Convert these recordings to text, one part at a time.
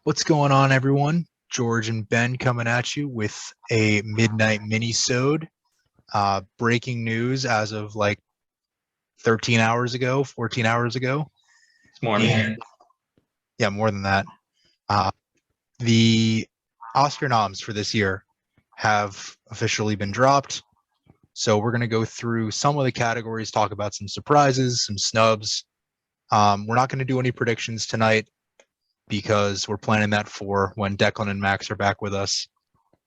What's going on, everyone? George and Ben coming at you with a midnight mini-sode. Breaking news as of like 13 hours ago, 14 hours ago. It's more The, yeah, more than that. Uh, the Oscar noms for this year have officially been dropped. So we're going to go through some of the categories, talk about some surprises, some snubs. We're not going to do any predictions tonight because we're planning that for when Declan and Max are back with us.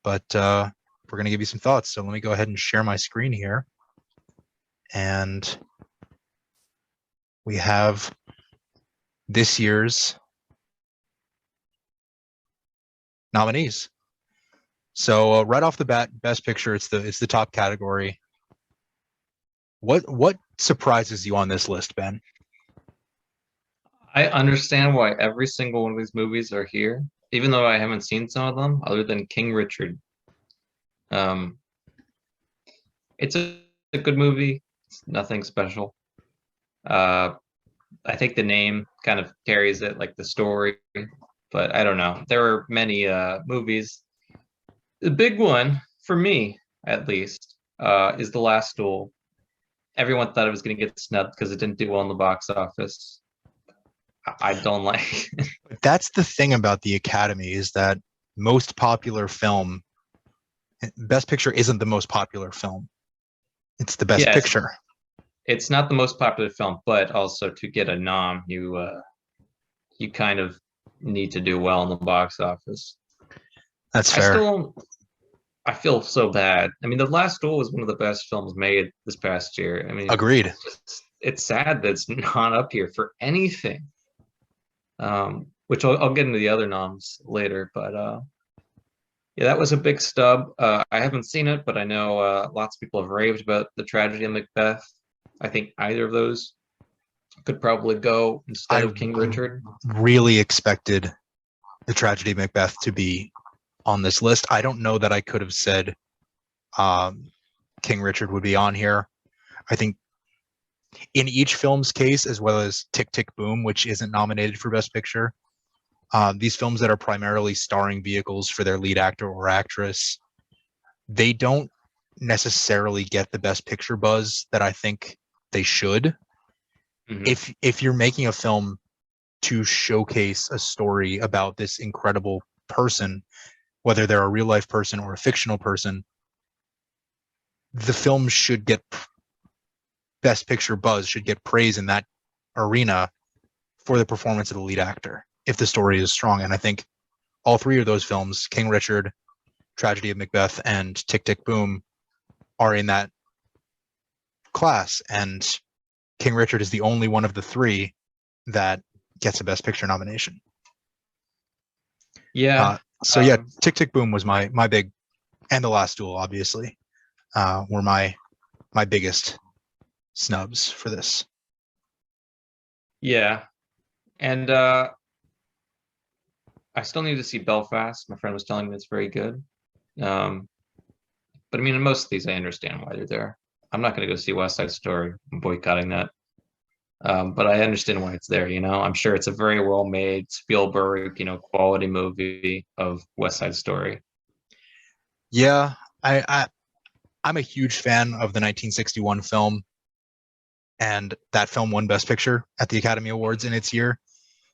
But we're going to give you some thoughts. So let me go ahead and share my screen here. And we have this year's nominees. So right off the bat, Best Picture, it's the top category. What surprises you on this list, Ben? I understand why every single one of these movies are here, even though I haven't seen some of them, other than King Richard. Um, it's a good movie. It's nothing special. Uh, I think the name kind of carries it, like the story, but I don't know. There are many movies. The big one, for me at least, is The Last Duel. Everyone thought it was going to get snubbed because it didn't do well in the box office. I don't like. That's the thing about the Academy, is that most popular film, Best Picture isn't the most popular film. It's the Best Yes, Picture. it's not the most popular film, but also to get a nom, you kind of need to do well in the box office. That's I fair. still I feel so bad. I mean, The Last Duel was one of the best films made this past year. I mean, Agreed. it's sad that it's not up here for anything. Which I'll get into the other noms later, but yeah, that was a big stub. I haven't seen it, but I know lots of people have raved about The Tragedy of Macbeth. I think either of those could probably go instead I of King Richard. really expected The Tragedy of Macbeth to be on this list. I don't know that I could have said King Richard would be on here. I think in each film's case, as well as Tick Tick Boom, which isn't nominated for Best Picture, these films that are primarily starring vehicles for their lead actor or actress, they don't necessarily get the Best Picture buzz that I think they should. Mm-hmm. If you're making a film to showcase a story about this incredible person, whether they're a real life person or a fictional person, the film should get Best Picture buzz, should get praise in that arena for the performance of the lead actor if the story is strong. And I think all three of those films, King Richard, Tragedy of Macbeth, and Tick Tick Boom, are in that class. And King Richard is the only one of the three that gets a Best Picture nomination. Yeah. So yeah, Tick Tick Boom was my big, and The Last Duel obviously were my biggest snubs for this. Yeah. And I still need to see Belfast. My friend was telling me it's very good. But I mean, in most of these, I understand why they're there. I'm not going to go see West Side Story. I'm boycotting that. But I understand why it's there. I'm sure it's a very well made Spielberg, quality movie of West Side Story. Yeah, I'm a huge fan of the 1961 film, and that film won Best Picture at the Academy Awards in its year.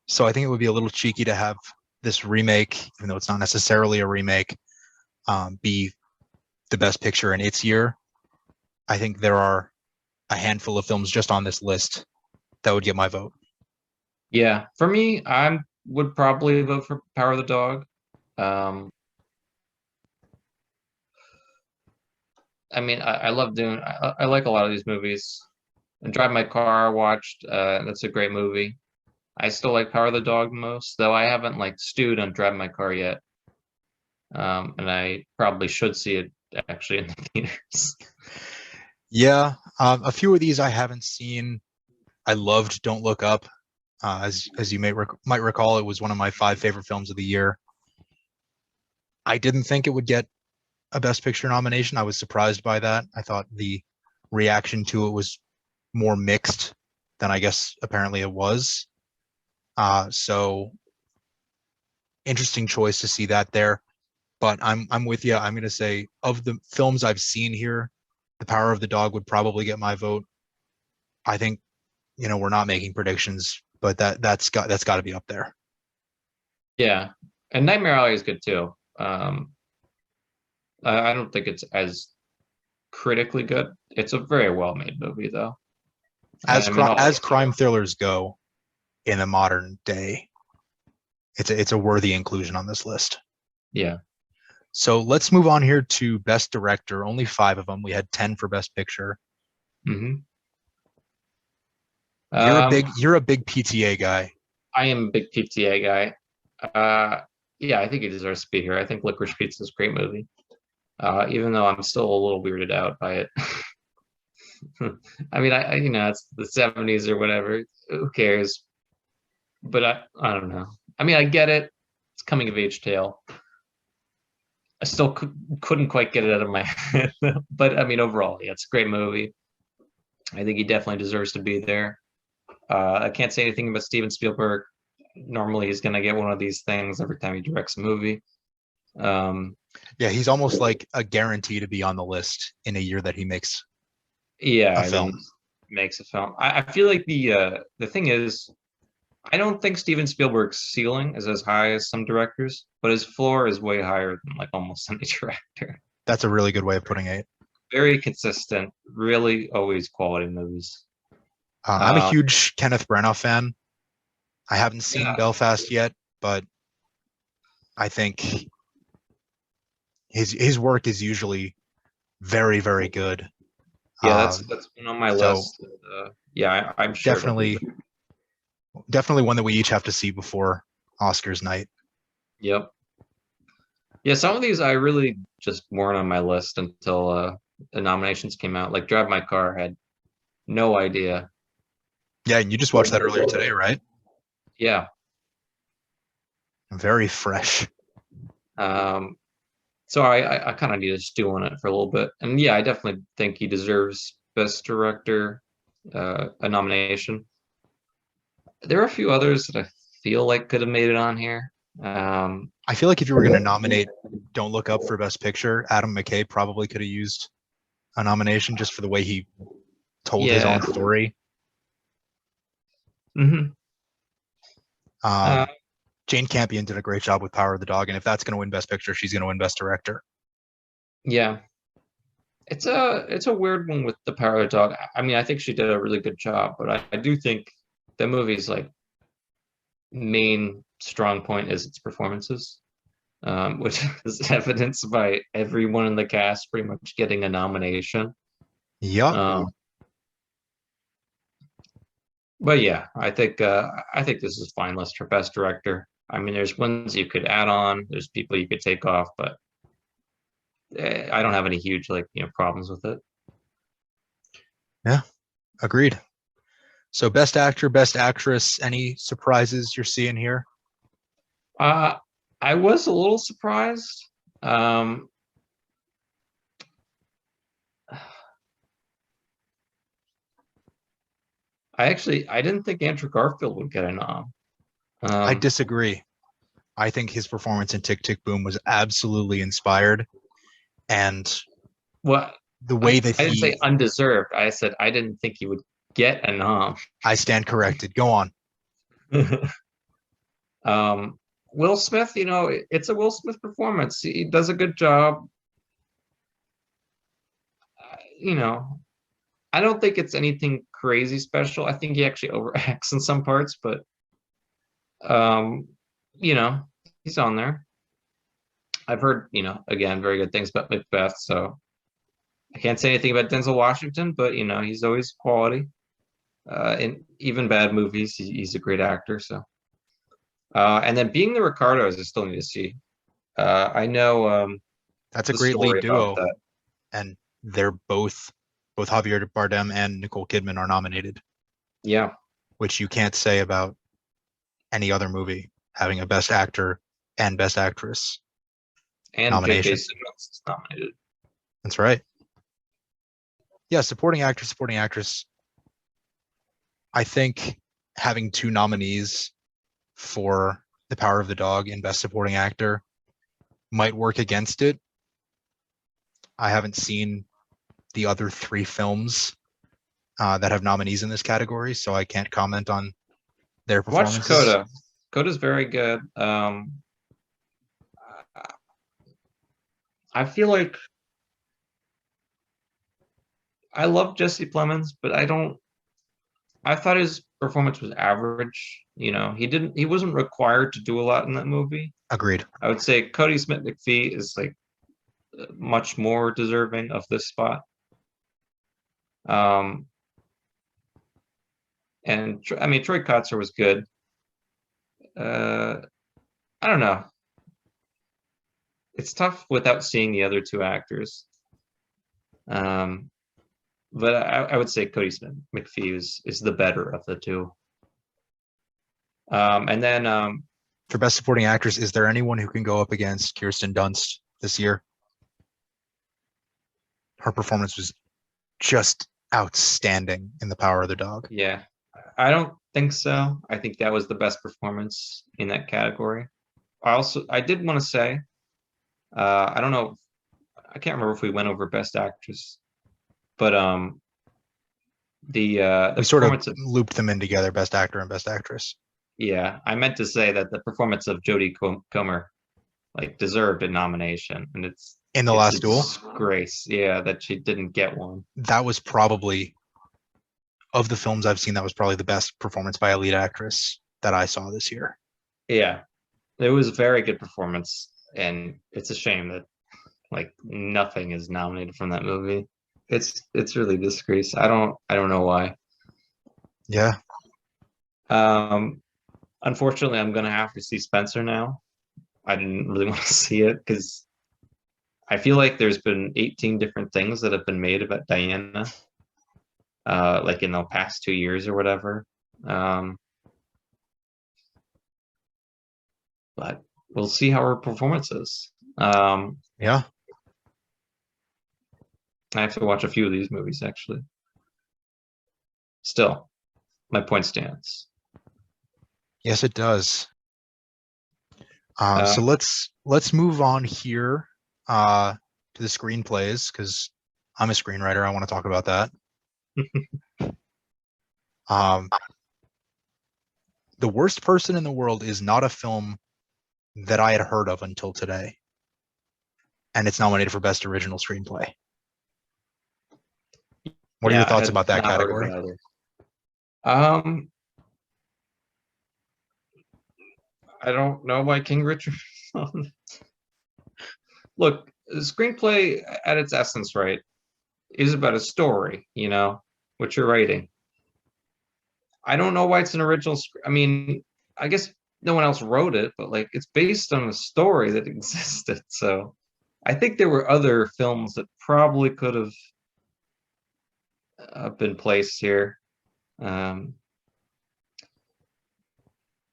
So I think it would be a little cheeky to have this remake, even though it's not necessarily a remake, be the Best Picture in its year. I think there are a handful of films just on this list that would get my vote. Yeah, for me, I would probably vote for Power of the Dog. Um, I mean, I love doing. I like a lot of these movies. And Drive My Car, I watched. That's a great movie. I still like Power of the Dog most, though I haven't like stewed on Drive My Car yet. And I probably should see it actually in the theaters. Yeah, a few of these I haven't seen. I loved Don't Look Up. As you might recall, it was one of my 5 favorite films of the year. I didn't think it would get a Best Picture nomination. I was surprised by that. I thought the reaction to it was more mixed than I guess apparently it was. So interesting choice to see that there. But I'm with you. I'm gonna say of the films I've seen here, The Power of the Dog would probably get my vote. I think, we're not making predictions, but that's got to be up there. Yeah, and Nightmare Alley is good too. I don't think it's as critically good. It's a very well-made movie, though. As I mean, as crime thrillers go in the modern day, it's a worthy inclusion on this list. yeah. So let's move on here to Best Director. Only 5 of them. We had 10 for Best Picture. Mm-hmm. You're a big PTA guy. I am a big PTA guy. Yeah, I think he deserves to be here. I think Licorice Pizza is a great movie. Even though I'm still a little weirded out by it. I mean, it's the 70s or whatever. Who cares? But I don't know. I mean, I get it. It's coming of age tale. I still couldn't quite get it out of my head. But I mean, overall, yeah, it's a great movie. I think he definitely deserves to be there. I can't say anything about Steven Spielberg. Normally, he's going to get one of these things every time he directs a movie. Yeah, he's almost like a guarantee to be on the list in a year that he makes a film. Makes a film. I feel like the thing is, I don't think Steven Spielberg's ceiling is as high as some directors, but his floor is way higher than like almost any director. That's a really good way of putting it. Very consistent, really always quality movies. I'm a huge Kenneth Branagh fan. I haven't seen Belfast yet, but I think his work is usually very, very good. Yeah, that's one on my list. Yeah, I'm sure definitely one that we each have to see before Oscars night. Yep. Yeah, some of these I really just weren't on my list until the nominations came out. Like Drive My Car, had no idea. Yeah, and you just watched that earlier today, right? Yeah. Very fresh. So I kind of need to stew on it for a little bit. And yeah, I definitely think he deserves Best Director, a nomination. There are a few others that I feel like could have made it on here. I feel like if you were going to nominate Don't Look Up for Best Picture, Adam McKay probably could have used a nomination just for the way he told his own story. Mm-hmm. Jane Campion did a great job with Power of the Dog, and if that's going to win Best Picture, she's going to win Best Director. Yeah, it's a weird one with The Power of the Dog. I mean, I think she did a really good job, but I do think the movie's like main strong point is its performances, which is evidenced by everyone in the cast pretty much getting a nomination. Yep. But yeah, I think this is a fine list for Best Director. I mean, there's ones you could add on, there's people you could take off, but I don't have any huge problems with it. Yeah, agreed. So Best Actor, Best Actress, any surprises you're seeing here? I was a little surprised. I didn't think Andrew Garfield would get a nom. I disagree. I think his performance in Tick, Tick, Boom was absolutely inspired, and the way that I didn't say undeserved. I said I didn't think he would get a nom. I stand corrected. Go on. Will Smith, it's a Will Smith performance. He does a good job. I don't think it's anything crazy special. I think he actually overacts in some parts, but he's on there. I've heard, again, very good things about Macbeth, so I can't say anything about Denzel Washington, but he's always quality. In even bad movies, he's a great actor. So, and then Being the Ricardos, I still need to see. I know that's a great lead duo, and they're both Javier Bardem and Nicole Kidman are nominated. Yeah, which you can't say about any other movie having a Best Actor and Best Actress and nomination. J.K. Simmons is nominated. That's right. Yeah, supporting actor, supporting actress. I think having 2 nominees for The Power of the Dog in Best Supporting Actor might work against it. I haven't seen the other 3 films that have nominees in this category, so I can't comment on their Watch performances. Coda. Coda's very good. I feel like I love Jesse Plemons, but I thought his performance was average. He wasn't required to do a lot in that movie. Agreed. I would say Cody Smith McPhee is like much more deserving of this spot. And I mean, Troy Kotsur was good. I don't know. It's tough without seeing the other 2 actors. But I would say Cody Smith McPhee is the better of the 2. And then for Best Supporting Actress, is there anyone who can go up against Kirsten Dunst this year? Her performance was just outstanding in The Power of the Dog. Yeah, I don't think so. I think that was the best performance in that category. I did want to say, I don't know, I can't remember if we went over Best Actress, but the we sort of performance looped them in together, Best Actor and Best Actress. Yeah, I meant to say that the performance of Jodie Comer like deserved a nomination, and it's in The Last Duel. Disgrace, yeah, that she didn't get one. That was probably, of the films I've seen, that was probably the best performance by a lead actress that I saw this year. Yeah, it was a very good performance, and it's a shame that like nothing is nominated from that movie. It's really disgrace. I don't know why. Yeah. Unfortunately, I'm gonna have to see Spencer now. I didn't really want to see it because I feel like there's been 18 different things that have been made about Diana, like in the past 2 years or whatever. But we'll see how her performance is. Yeah. I have to watch a few of these movies actually. Still, my point stands. Yes, it does. So let's move on here to the screenplays, because I'm a screenwriter. I want to talk about that. The Worst Person in the World is not a film that I had heard of until today, and it's nominated for Best Original Screenplay. What are your thoughts about that category? I don't know why King Richard. Look, the screenplay at its essence, right, is about a story, what you're writing. I don't know why it's an original. I mean, I guess no one else wrote it, but like it's based on a story that existed. So I think there were other films that probably could have been placed here.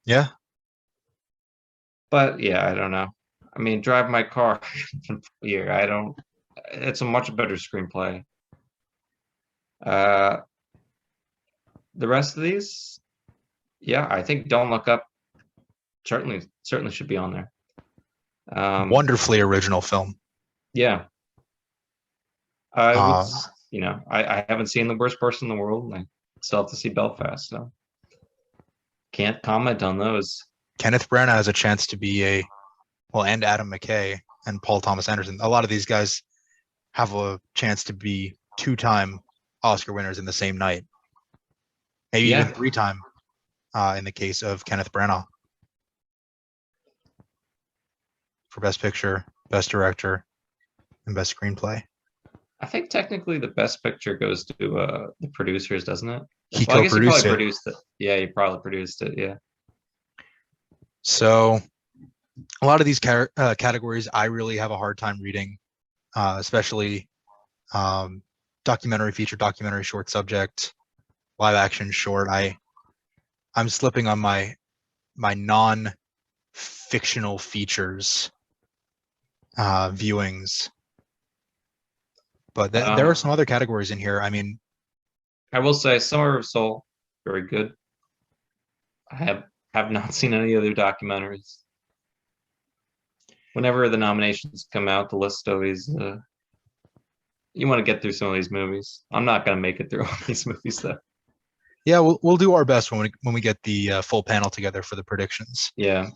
Yeah. But yeah, I don't know. I mean, Drive My Car here. It's a much better screenplay. The rest of these, yeah, I think Don't Look Up certainly should be on there. Wonderfully original film. Yeah. I haven't seen The Worst Person in the World, and I still have to see Belfast, so can't comment on those. Kenneth Branagh has a chance to be and Adam McKay and Paul Thomas Anderson. A lot of these guys have a chance to be 2-time Oscar winners in the same night. Maybe even 3-time in the case of Kenneth Branagh. For Best Picture, Best Director, and Best Screenplay. I think technically the Best Picture goes to the producers, doesn't it? He co-produced it. Produced it. Yeah, he probably produced it, yeah. So a lot of these categories I really have a hard time reading, especially documentary, feature documentary, short subject, live action short. I'm slipping on my non-fictional features viewings, but there are some other categories in here. I mean, I will say Summer of Soul, very good. I have not seen any other documentaries. Whenever the nominations come out, the list always you want to get through some of these movies. I'm not gonna make it through all these movies though. Yeah, we'll do our best when we get the full panel together for the predictions. Yeah.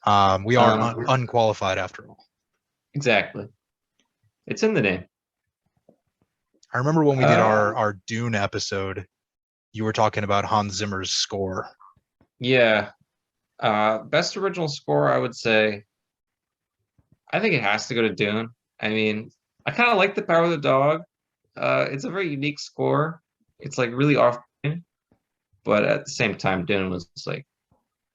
We are unqualified after all. Exactly. It's in the name. I remember when we did our Dune episode, you were talking about Hans Zimmer's score. Yeah. Best original score, I would say. I think it has to go to Dune. I mean, I kind of like The Power of the Dog. It's a very unique score. It's like really off-putting, but at the same time, Dune was like,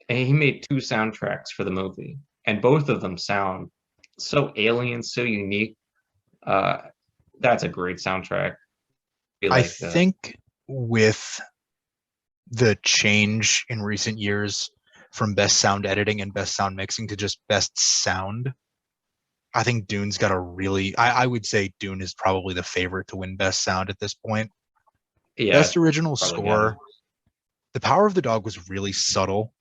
he made two soundtracks for the movie, and both of them sound so alien, so unique. That's a great soundtrack. I think with the change in recent years from best sound editing and best sound mixing to just best sound, I think Dune's got a really, I would say Dune is probably the favorite to win best sound at this point. Yeah, best original score, The Power of the Dog was really subtle.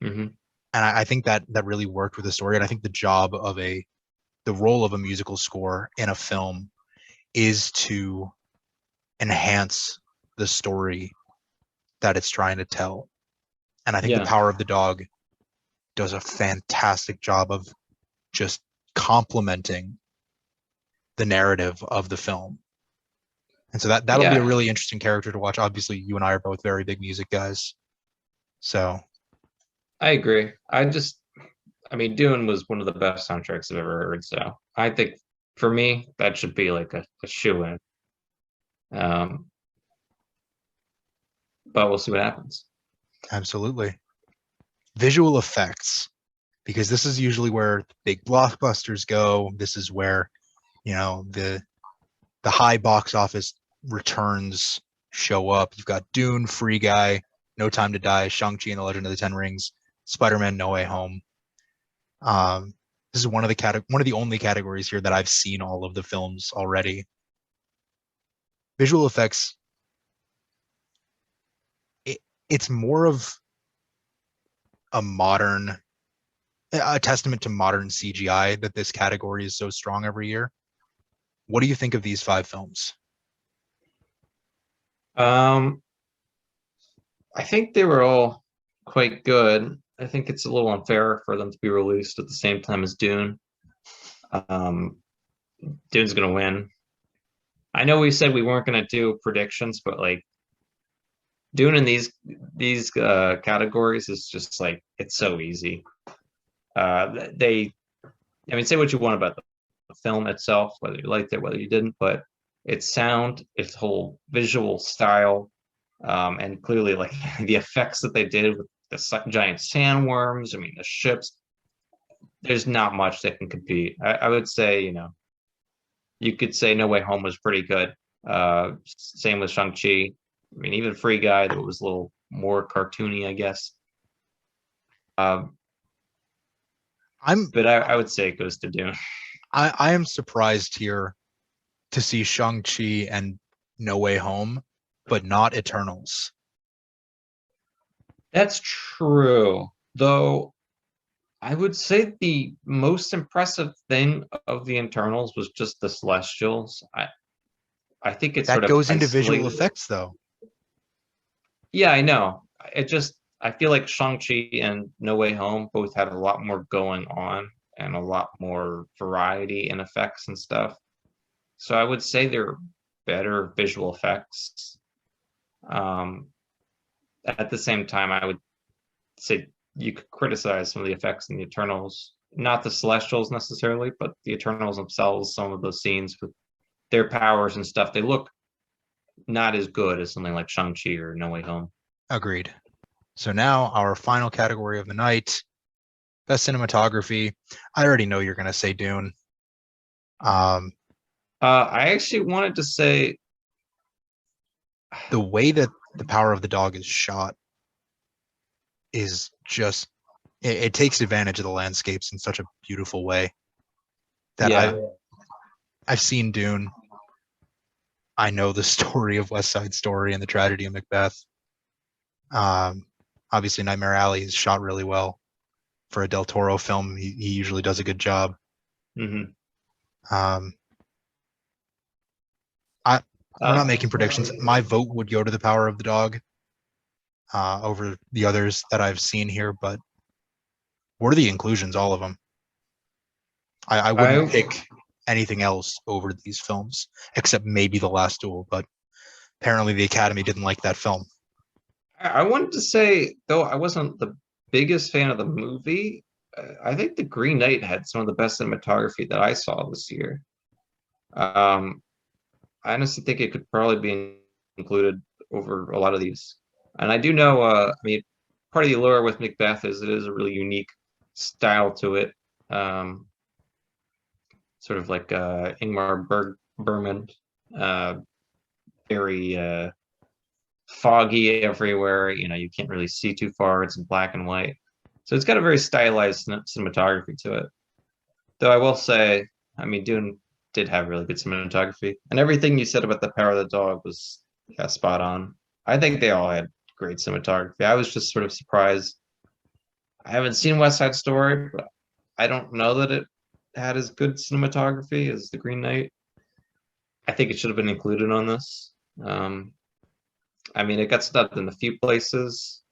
Mm-hmm. And I think that really worked with the story. And I think the job of the role of a musical score in a film is to enhance the story that it's trying to tell. And I think The Power of the Dog does a fantastic job of just complementing the narrative of the film. And so that'll be a really interesting character to watch. Obviously, you and I are both very big music guys. So I agree. I mean, Dune was one of the best soundtracks I've ever heard. So I think for me, that should be like a shoe-in. But we'll see what happens. Absolutely. Visual effects, because this is usually where big blockbusters go. This is where, the high box office returns show up. You've got Dune, Free Guy, No Time to Die, Shang-Chi and the Legend of the Ten Rings, Spider-Man No Way Home. This is one of the only categories here that I've seen all of the films already. Visual effects, it's more of a testament to modern CGI that this category is so strong every year. What do you think of these 5 films? I think they were all quite good. I think it's a little unfair for them to be released at the same time as Dune. Dune's gonna win. I know we said we weren't gonna do predictions, but like Dune in these categories is just like, it's so easy. I mean, say what you want about the film itself, whether you liked it, whether you didn't, but its sound, its whole visual style, and clearly like the effects that they did with the giant sandworms, I mean, the ships, there's not much that can compete. I would say, you could say No Way Home was pretty good. Same with Shang-Chi. I mean, even Free Guy, that was a little more cartoony, I guess. But I would say it goes to Dune. I am surprised here to see Shang-Chi and No Way Home, but not Eternals. That's true, though. I would say the most impressive thing of the Eternals was just the Celestials. I think it's that sort of goes into visual effects, though. Yeah, I know. I feel like Shang-Chi and No Way Home both had a lot more going on and a lot more variety in effects and stuff. So I would say they're better visual effects. At the same time, I would say you could criticize some of the effects in the Eternals, not the Celestials necessarily, but the Eternals themselves. Some of those scenes with their powers and stuff, they look not as good as something like Shang-Chi or No Way Home. Agreed. So now our final category of the night, best cinematography. I already know you're going to say Dune. I actually wanted to say the way that The Power of the Dog is shot is just, it takes advantage of the landscapes in such a beautiful way that I've seen Dune. I know the story of West Side Story and the tragedy of Macbeth. Obviously, Nightmare Alley is shot really well for a Del Toro film. He usually does a good job. Mm-hmm. Um, we're not making predictions. My vote would go to The Power of the Dog over the others that I've seen here, but worthy inclusions, all of them. I wouldn't pick anything else over these films, except maybe The Last Duel, but apparently the Academy didn't like that film. I wanted to say, though I wasn't the biggest fan of the movie, I think The Green Knight had some of the best cinematography that I saw this year. I honestly think it could probably be included over a lot of these. And I do know, I mean, part of the allure with Macbeth is it is a really unique style to it. Um, Sort of like Bergman, uh, very foggy everywhere. You know, you can't really see too far. It's in black and white. So it's got a very stylized cinematography to it. Though I will say, I mean, Dune did have really good cinematography, and everything you said about the Power of the Dog was, yeah, spot on. I think they all had great cinematography. I was just sort of surprised. I haven't seen West Side Story, but I don't know that it had as good cinematography as The Green Knight. I think it should have been included on this. Um, I mean, it got snubbed in a few places,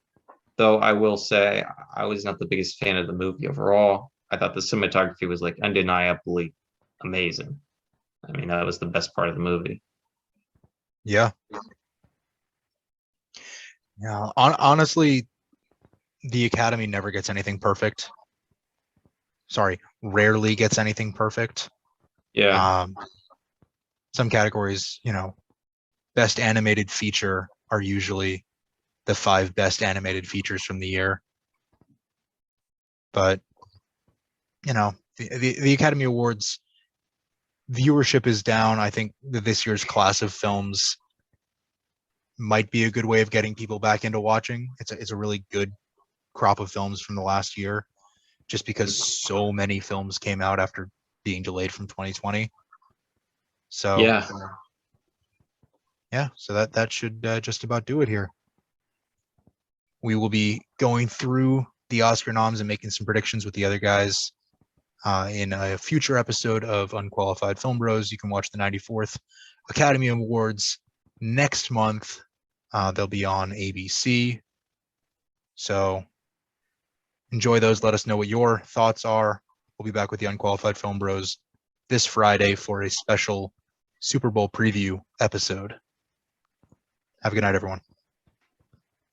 though I will say I was not the biggest fan of the movie overall. I thought the cinematography was like undeniably amazing. I mean, that was the best part of the movie. Yeah. Yeah. Honestly, the Academy never gets anything perfect. Sorry, rarely gets anything perfect. Yeah. Some categories, best animated feature are usually the 5 best animated features from the year. But, the Academy Awards viewership is down. I think that this year's class of films might be a good way of getting people back into watching. It's a really good crop of films from the last year, just because so many films came out after being delayed from 2020. So Yeah. yeah, so that should just about do it here. We will be going through the Oscar noms and making some predictions with the other guys in a future episode of Unqualified Filmbros. You can watch the 94th Academy Awards next month. They'll be on ABC. So enjoy those. Let us know what your thoughts are. We'll be back with the Unqualified Film Bros this Friday for a special Super Bowl preview episode. Have a good night, everyone.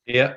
Yeah.